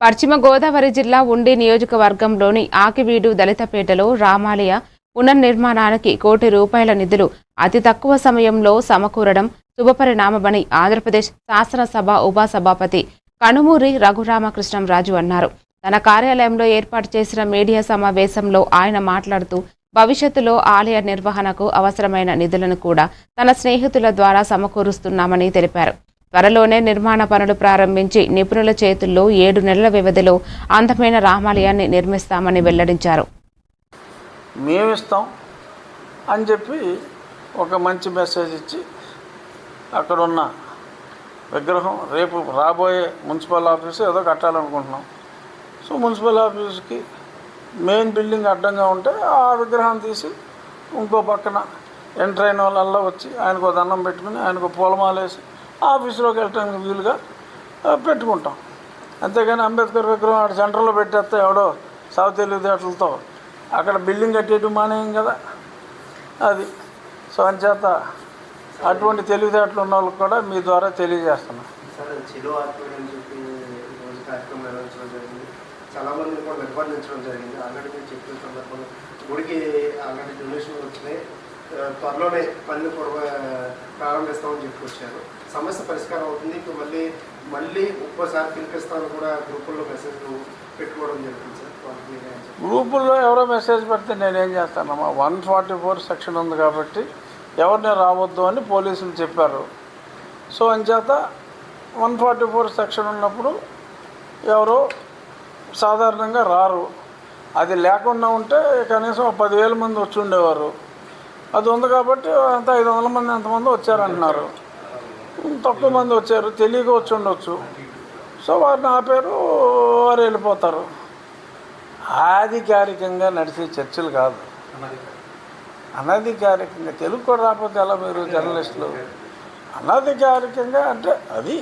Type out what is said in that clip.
పశ్చిమ గోదావరి జిల్లా ఉండి నియోజకవర్గంలోని ఆకివీడు దళితపేటలో రామాలయ పునర్నిర్మాణానికి ₹1 కోటి నిధులు అతి తక్కువ సమయంలో సమకూరడం శుభపరిణామమని ఆంధ్రప్రదేశ్ శాసనసభ ఉపసభాపతి కనుమూరి రఘురామకృష్ణంరాజు అన్నారు. తన కార్యాలయంలో ఏర్పాటు చేసిన మీడియా సమావేశంలో ఆయన మాట్లాడుతూ భవిష్యత్తులో ఆలయ నిర్వహణకు అవసరమైన నిధులను కూడా తన స్నేహితుల ద్వారా సమకూరుస్తున్నామని తెలిపారు. త్వరలోనే నిర్మాణ పనులు ప్రారంభించి నిపుణుల చేతుల్లో 7 నెలల వ్యవధిలో అందమైన రామాలయాన్ని నిర్మిస్తామని వెల్లడించారు. మేమిస్తాం అని చెప్పి ఒక మంచి మెసేజ్ ఇచ్చి అక్కడున్న విగ్రహం రేపు రాబోయే మున్సిపల్ ఆఫీసు ఏదో కట్టాలనుకుంటున్నాం. సో మున్సిపల్ ఆఫీస్కి మెయిన్ బిల్డింగ్ అడ్డంగా ఉంటే ఆ విగ్రహం తీసి ఇంకో పక్కన ఎంటర్ అయిన వాళ్ళల్లో వచ్చి ఆయనకు దండం పెట్టుకుని ఆయనకు పూలమాలేసి ఆఫీసులోకి వెళ్ళటానికి వీలుగా పెట్టుకుంటాం. అంతేగాని అంబేద్కర్ విగ్రహం అక్కడ సెంటర్లో పెట్టేస్తే ఎవడో సాగు తెలివితేటలతో అక్కడ బిల్డింగ్ కట్టేయడం మానేయం కదా. అది సో అంచేత అటువంటి తెలివితేటలు ఉన్న వాళ్ళకి కూడా మీ ద్వారా తెలియజేస్తున్నాం. చాలామంది కూడా నిర్బంధించడం జరిగింది. ఆల్రెడీ మీరు చెప్పిన సందర్భంలో గుడికి ఆల్రెడీ డొనేషన్లు వచ్చినాయి, త్వరలోనే పనులు కూడా ప్రారంభిస్తామని చెప్పుకొచ్చారు. సమస్య పరిష్కారం అవుతుంది. ఇప్పుడు మళ్ళీ ఒక్కోసారి పిలిపిస్తామని కూడా గ్రూపుల్లో మెసేజ్లు పెట్టుకోవడం జరుగుతుంది సార్. గ్రూపుల్లో ఎవరో మెసేజ్ పెడితే నేనేం చేస్తానమ్మా, 144 సెక్షన్ ఉంది కాబట్టి ఎవరిని రావద్దు అని పోలీసులు చెప్పారు. సో అంచేత 144 సెక్షన్ ఉన్నప్పుడు ఎవరో సాధారణంగా రారు. అది లేకుండా ఉంటే కనీసం 10,000 మంది వచ్చి ఉండేవారు. అది ఉంది కాబట్టి అంత 500 మంది ఎంతమంది వచ్చారంటున్నారు. తక్కువ మంది వచ్చారు, తెలియక వచ్చి ఉండొచ్చు. సో వారిని ఆపారు, వారు వెళ్ళిపోతారు. ఆధికారికంగా నడిచే చర్చలు కాదు, అనధికారికంగా. తెలుగు కూడా రాకపోతే ఎలా మీరు జర్నలిస్టులు? అనధికారికంగా అంటే అది